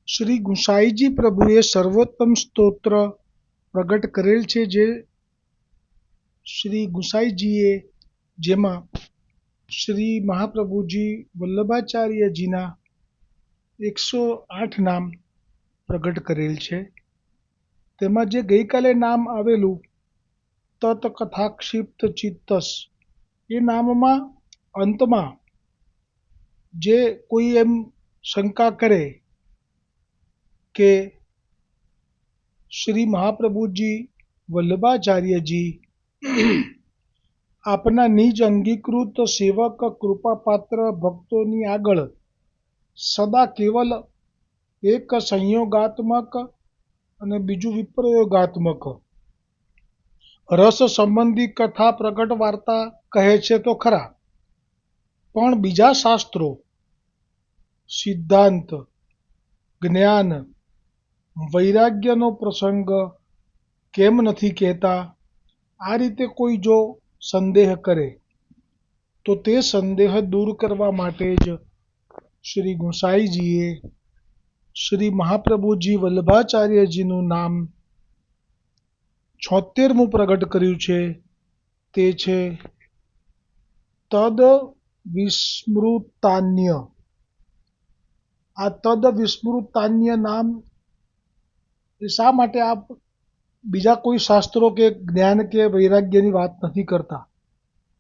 શ્રી ગુસાઈજી પ્રભુએ સર્વોત્તમ સ્તોત્ર પ્રગટ કરેલ છે, જે શ્રી ગુસાઈજીએ જેમાં શ્રી મહાપ્રભુજી વલ્લભાચાર્યજીના 108 નામ પ્રગટ કરેલ છે. તેમાં જે ગઈકાલે નામ આવેલું તત કથાક્ષિપ્ત ચિત્તસ, એ નામમાં અંતમાં જે કોઈ એમ શંકા કરે કે શ્રી મહાપ્રભુજી વલ્લભાચાર્યજી આપના નિજ અંગીકૃત સેવક કૃપાપાત્ર ભક્તોની આગળ સદા કેવલ એક સંયોગાત્મક અને બીજું વિપ્રયોગાત્મક રસ સંબંધી કથા પ્રગટ વાર્તા કહે છે તો ખરા, પણ બીજા શાસ્ત્રો સિદ્ધાંત, જ્ઞાન, વૈરાગ્યનો પ્રસંગ કેમ નથી કહેતા? આ રીતે કોઈ જો સંદેહ કરે તો તે સંદેહ દૂર કરવા માટે જ શ્રી ગુસાઈજીએ શ્રી મહાપ્રભુજી વલ્લભાચાર્યજીનું નામ 76મું પ્રગટ કર્યું છે. તે છે તદ વિસ્મૃતાન્ય. આ તદ વિસ્મૃતાન્ય નામ એ શા માટે આપ બીજા કોઈ શાસ્ત્રો કે જ્ઞાન કે વૈરાગ્યની વાત નથી કરતા?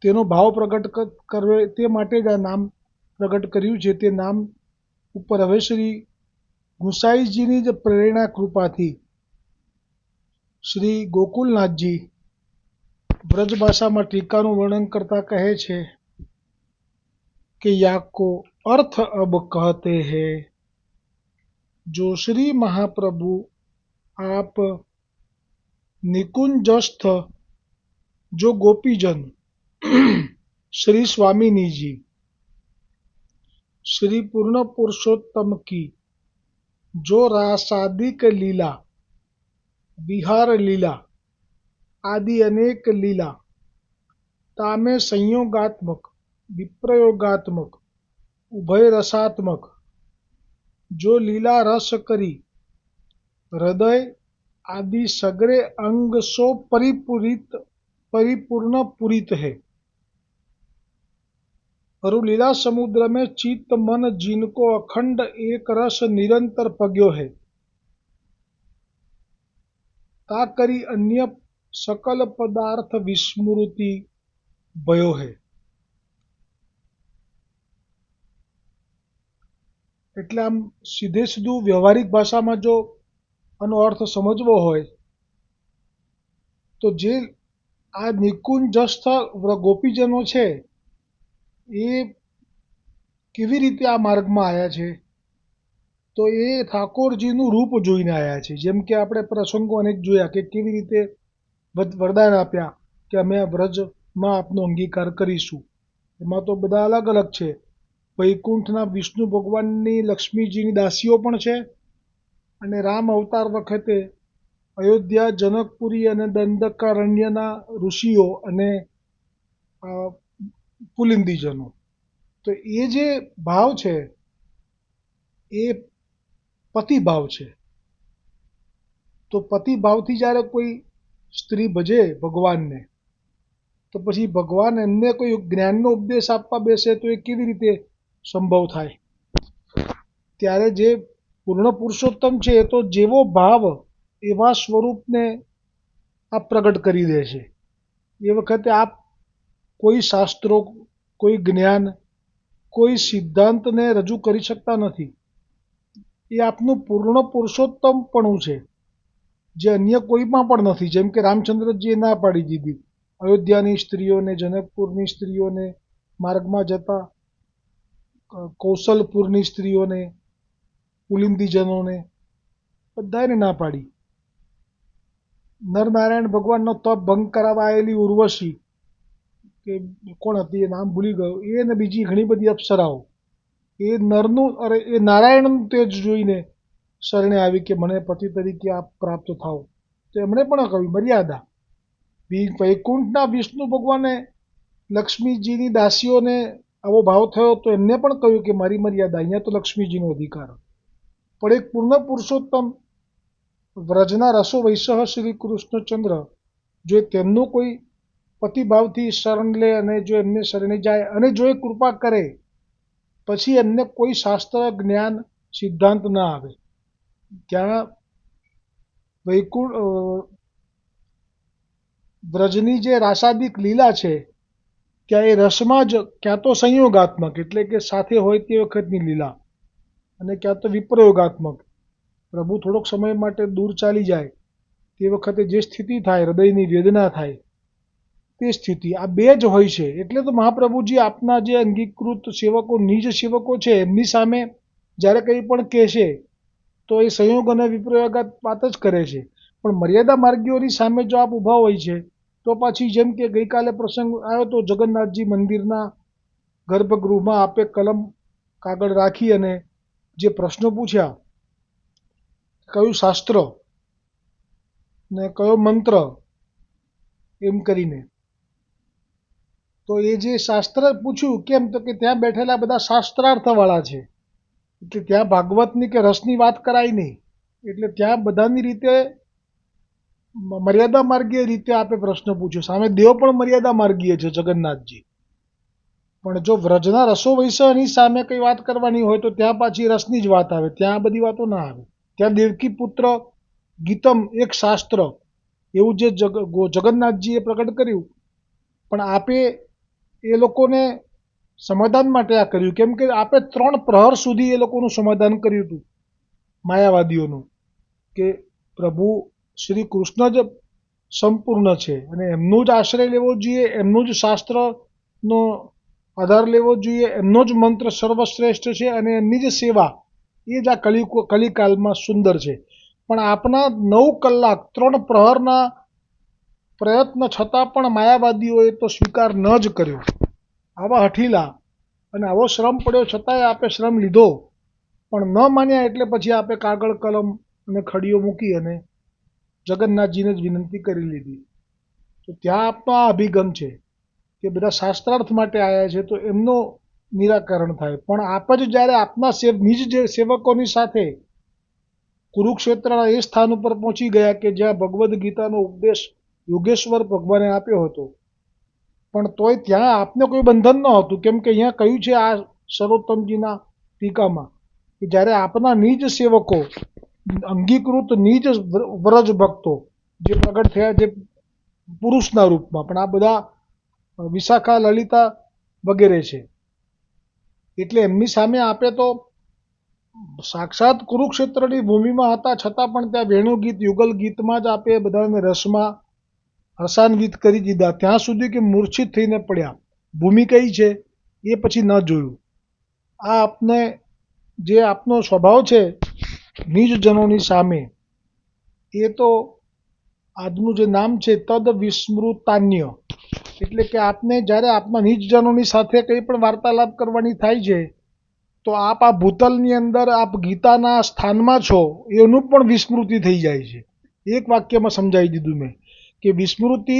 તેનો ભાવ પ્રગટ કરવે તે માટે જ આ નામ પ્રગટ કર્યું છે. તે નામ ઉપર હવે શ્રી ગુસાઈજીની જ પ્રેરણા કૃપાથી શ્રી ગોકુલનાથજી ब्रज भाषा में टीका नु वर्णन करता कहे छे कि याको अर्थ अब कहते हैं, जो श्री महाप्रभु आप निकुंजस्थ जो गोपीजन श्री स्वामिनी जी श्री पूर्ण पुरुषोत्तम की जो रासादिक लीला, विहार लीला आदि अनेक लीला तामे संयोगात्मक, विप्रयोगात्मक, उभय रसात्मक जो लीला रस करी हृदय आदि सगरे अंग सो परिपूर्ण पूरित है, और लीला समुद्र में चित्त मन जिनको अखंड एक रस निरंतर पग्यो है, ता करी अन्य सकल पदार्थ विस्मृति भयो है. એટલે આમ સીધે સીધું વ્યવહારિક ભાષામાં જો આનો અર્થ સમજવો હોય તો જે આ નિકુંજસ્થ ગોપીજનો છે એ કેવી રીતે આ માર્ગમાં આવ્યા છે? તો એ ઠાકોરજીનું રૂપ જોઈને આવ્યા છે. જેમ કે આપણે પ્રસંગો અનેક જોયા કે કેવી રીતે વરદાન આપ્યા કે અમે આ વ્રજમાં આપનો અંગીકાર કરીશું. એમાં તો બધા અલગ અલગ છે. વૈકુંઠના વિષ્ણુ ભગવાનની લક્ષ્મીજીની દાસીઓ પણ છે, અને રામ અવતાર વખતે અયોધ્યા, જનકપુરી અને દંડકારણ્યના ઋષિઓ અને પુલિંદીજનો. તો એ જે ભાવ છે એ પતિભાવ છે. તો પતિભાવથી જ્યારે કોઈ સ્ત્રી ભજે ભગવાનને, તો પછી ભગવાન એમને કોઈ જ્ઞાનનો ઉપદેશ આપવા બેસે તો એ કેવી રીતે સંભવ થાય? ત્યારે જે પૂર્ણ પુરુષોત્તમ છે એ તો જેવો ભાવ એવા સ્વરૂપને આ પ્રગટ કરી દે છે. એ વખતે આપ કોઈ શાસ્ત્રો, કોઈ જ્ઞાન, કોઈ સિદ્ધાંતને રજૂ કરી શકતા નથી. એ આપનું પૂર્ણ પુરુષોત્તમપણું છે, જે અન્ય કોઈમાં પણ નથી. જેમ કે રામચંદ્રજીએ ના પાડી દીધી અયોધ્યાની સ્ત્રીઓને, જનકપુરની સ્ત્રીઓને, માર્ગમાં જતા કૌશલપુરની સ્ત્રીઓને, પુલિંદીજનોને, બધાને ના પાડી. નરનારાયણ ભગવાનનો તપ ભંગ કરાવવા આવેલી ઉર્વશી, કે કોણ હતી એ નામ ભૂલી ગયો, એ ને બીજી ઘણી બધી અપ્સરાઓ એ નરનું એ નારાયણનું તેજ જોઈને શરણે આવી કે મને પતિ તરીકે આપ પ્રાપ્ત થાઓ. તો એમણે પણ કહ્યું મર્યાદા. વૈકુંઠના વિષ્ણુ ભગવાને લક્ષ્મીજીની દાસીઓને આવો ભાવ થયો તો એમને પણ કહ્યું કે મારી મર્યાદા, અહીંયા તો લક્ષ્મીજીનો અધિકાર. પણ એક પૂર્ણ પુરુષોત્તમ વ્રજના રસો વૈશ્ય શ્રી કૃષ્ણચંદ્ર જો તેમનું કોઈ પતિભાવથી શરણ લે અને જો એમને શરણે જાય અને જો એ કૃપા કરે પછી એમને કોઈ શાસ્ત્ર જ્ઞાન સિદ્ધાંત ના આવે. ત્યાં વ્રજની જે રાસાદિક લીલા છે ત્યાં એ રસમાં જ ક્યાં તો સંયોગાત્મક એટલે કે સાથે હોય તે વખતની લીલા અને ક્યાં તો વિપ્રયોગાત્મક પ્રભુ થોડોક સમય માટે દૂર ચાલી જાય તે વખતે જે સ્થિતિ થાય હૃદયની વેદના થાય તે સ્થિતિ આ બે જ હોય છે. એટલે તો મહાપ્રભુજી આપના જે અંગીકૃત સેવકો નિજ સેવકો છે એમની સામે જ્યારે કંઈ પણ કહેશે તો એ સંયોગ અને વિપ્રયોગાત વાત જ કરે છે. પણ મર્યાદા માર્ગીઓની સામે જો આપ ઊભા હોય છે તો પાછી જેમ કે ગઈકાલે પ્રસંગ આવ્યો તો જગન્નાથજી મંદિરના ગર્ભગૃહમાં આપે કલમ કાગળ રાખી અને જે પ્રશ્નો પૂછ્યા કયું શાસ્ત્ર ને કયો મંત્ર એમ કરીને, તો એ જે શાસ્ત્ર પૂછ્યું કેમ તો કે ત્યાં બેઠેલા બધા શાસ્ત્રાર્થવાળા છે એટલે ત્યાં ભાગવતની કે રસની વાત કરાય નહીં. એટલે ત્યાં બધાની રીતે મર્યાદા માર્ગીય રીતે આપે પ્રશ્ન પૂછ્યો. સામે દેવ પણ મર્યાદા માર્ગીય છે જગન્નાથજી, પણ જો વ્રજના રસો વૈશ્યની સામે કંઈ વાત કરવાની હોય તો ત્યાં પાછી રસની જ વાત આવે, ત્યાં બધી વાતો ના આવે. ત્યાં દેવકી પુત્ર ગીતમ એક શાસ્ત્ર એવું જે જગન્નાથજીએ પ્રગટ કર્યું, પણ આપે એ લોકોને સમાધાન માટે આ કર્યું. કેમ કે આપે 3 પ્રહર સુધી એ લોકોનું સમાધાન કર્યું હતું માયાવાદીઓનું કે પ્રભુ શ્રી કૃષ્ણ જ સંપૂર્ણ છે અને એમનો જ આશ્રય લેવો જોઈએ, એમનું જ શાસ્ત્રનો આધાર લેવો જોઈએ, એમનો જ મંત્ર સર્વશ્રેષ્ઠ છે અને એમની જ સેવા એ જ આ કલિકાલમાં સુંદર છે. પણ આપના 9 કલાક 3 પ્રહરના પ્રયત્ન છતાં પણ માયાવાદીઓએ તો સ્વીકાર ન જ કર્યો. આવા હઠીલા અને આવો શ્રમ પડ્યો છતાંય આપે શ્રમ લીધો પણ ન માન્યા એટલે પછી આપે કાગળ કલમ અને ખડીઓ મૂકી અને જગન્નાથજીને જ વિનંતી કરી લીધી. તો ત્યાં આપનો આ અભિગમ છે કે બધા શાસ્ત્રાર્થ માટે આવ્યા છે તો એમનો નિરાકરણ થાય. પણ આપ જ જ્યારે આપના નિજ જે સેવકોની સાથે કુરુક્ષેત્રના એ સ્થાન ઉપર પહોંચી ગયા કે જ્યાં ભગવદ્ ગીતાનો ઉપદેશ યોગેશ્વર ભગવાને આપ્યો હતો, પણ તોય ત્યાં આપને કોઈ બંધન ન હતું. કેમ કે અહીંયા કહ્યું છે આ સર્વોત્તમજીના ટીકામાં કે જ્યારે આપના નિજ સેવકો અંગીકૃત નિજ વ્રજ ભક્તો જે પ્રગટ થયા જે પુરુષના રૂપમાં, પણ આ બધા વિશાખા લલિતા વગેરે છે, એટલે એમની સામે આપે તો સાક્ષાત કુરુક્ષેત્રની ભૂમિમાં હતા છતાં પણ ત્યાં વેણુગીત યુગલ ગીતમાં જ આપે બધાને રસમાં રસાન્વિત કરી દીધા, ત્યાં સુધી કે મૂર્છિત થઈને પડ્યા. ભૂમિ કઈ છે એ પછી ન જોયું. આ આપને જે આપનો સ્વભાવ છે નિજજનોની સામે, એ તો આજનું જે નામ છે તદ વિસ્મૃતાન્ય, એટલે કે આપને જ્યારે આપના નિજજનોની સાથે કંઈ પણ વાર્તાલાપ કરવાની થાય છે તો આપ આ ભૂતલની અંદર આપ ગીતાના સ્થાનમાં છો એનું પણ વિસ્મૃતિ થઈ જાય છે. એક વાક્યમાં સમજાવી દીધું મેં કે વિસ્મૃતિ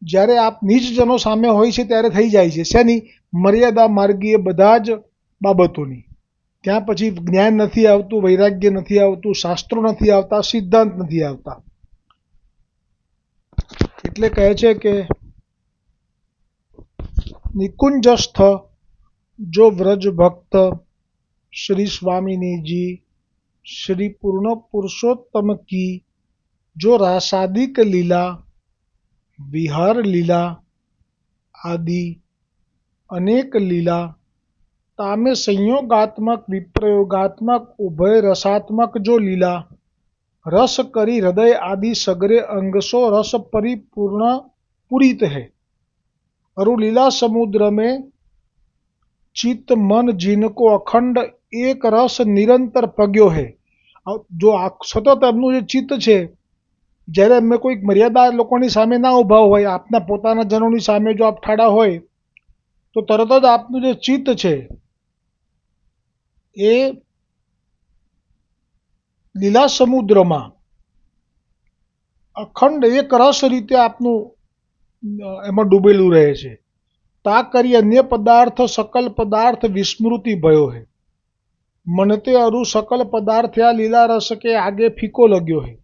જ્યારે આપ નિજજનો સામે હોય છે ત્યારે થઈ જાય છે. શેની? મર્યાદા માર્ગીય બધા જ બાબતોની. ત્યાં પછી જ્ઞાન નથી આવતું, વૈરાગ્ય નથી આવતું, શાસ્ત્રો નથી આવતા, સિદ્ધાંત નથી આવતા. એટલે કહે છે કે નિકુંજસ્થ જો વ્રજ ભક્ત શ્રી સ્વામિની જી શ્રી પૂર્ણ પુરુષોત્તમ કી જો રાસાદિક લીલા વિહાર લીલા આદि અનેક લીલા તામે સંયોગાત્મક વિપ્રયોગાત્મક ઉભય રસાત્મક જો લીલા રસ કરી હૃદય આદि સગરે अंगसो रस परिपूर्ण पूरित है अरु लीला समुद्र में चित्त मन जिनको अखंड एक रस निरंतर पग्यो है. જો સતત એમનું જે ચિત્ત છે જ્યારે એમને કોઈક મર્યાદા લોકોની સામે ના ઊભા હોય, આપના પોતાના જનોની સામે જો આપ ઠાડા હોય તો તરત જ આપનું જે ચિત્ત છે એ લીલા સમુદ્રમાં અખંડ એક રસ રીતે આપનું એમાં ડૂબેલું રહે છે. તા કરી અન્ય પદાર્થ સકલ પદાર્થ વિસ્મૃતિ ભયો હે. मनते अरु सकल पदार्थ या लीला रस के आगे फीको लगो है।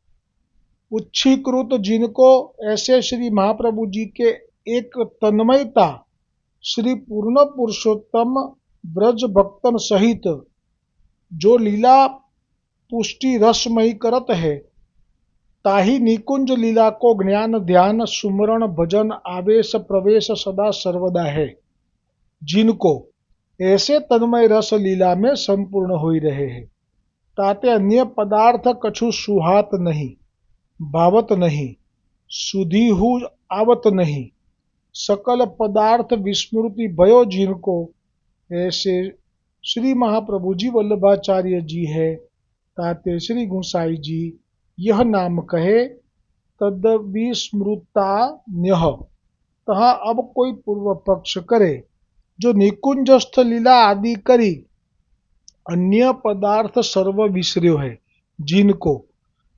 उच्छीकृत जिनको ऐसे श्री महाप्रभु जी के एक तन्मयता श्री पूर्ण पुरुषोत्तम ब्रज भक्तन सहित जो लीला पुष्टि रसमयी करत है, ताही निकुंज लीला को ज्ञान ध्यान सुमरण भजन आवेश प्रवेश सदा सर्वदा है। जिनको ऐसे तन्मय रस लीला में संपूर्ण हो रहे हैं, ताते अन्य पदार्थ कछु सुहात नहीं, भावत नहीं, सुधीहु आवत नहीं। सकल पदार्थ विस्मृति भयो जिनको ऐसे श्री महाप्रभु जी वल्लभाचार्य जी है, ताते श्री गुसाई जी यह नाम कहे तद विस्मृता न्यह। तहाँ अब कोई पूर्व पक्ष करे जो निकुंजस्थ लीला आदि करी अन्य पदार्थ सर्व विसर्यो है जिनको,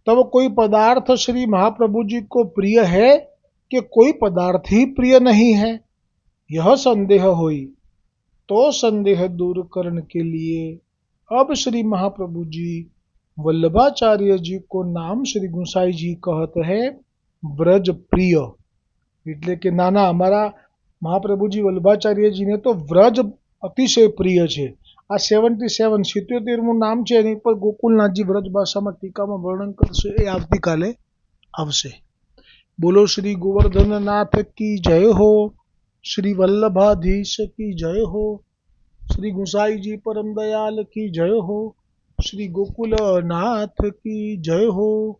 तब कोई पदार्थ श्री महाप्रभु जी को प्रिय है कि कोई पदार्थ ही प्रिय नहीं है, यह संदेह होई। तो संदेह दूर करने के लिए अब श्री महाप्रभु जी वल्लभाचार्य जी को नाम श्री गुसाई जी कहते हैं व्रज प्रिय। એટલે કે નાના અમારા મહાપ્રભુજી વલ્લભાચાર્યજીને તો વ્રજ અતિશય પ્રિય છે। આ 77 77મું નામ છે, એની પર ગોકુલનાથજી વ્રજ ભાષામાં ટીકામાં વર્ણન કરશે, એ આવતીકાલે આવશે। બોલો શ્રી ગોવર્ધનનાથ की जय हो, श्री वल्लभाधीश की जय हो, श्री गुसाई जी परम दयाल की जय हो, श्री गोकुलनाथ की जय हो।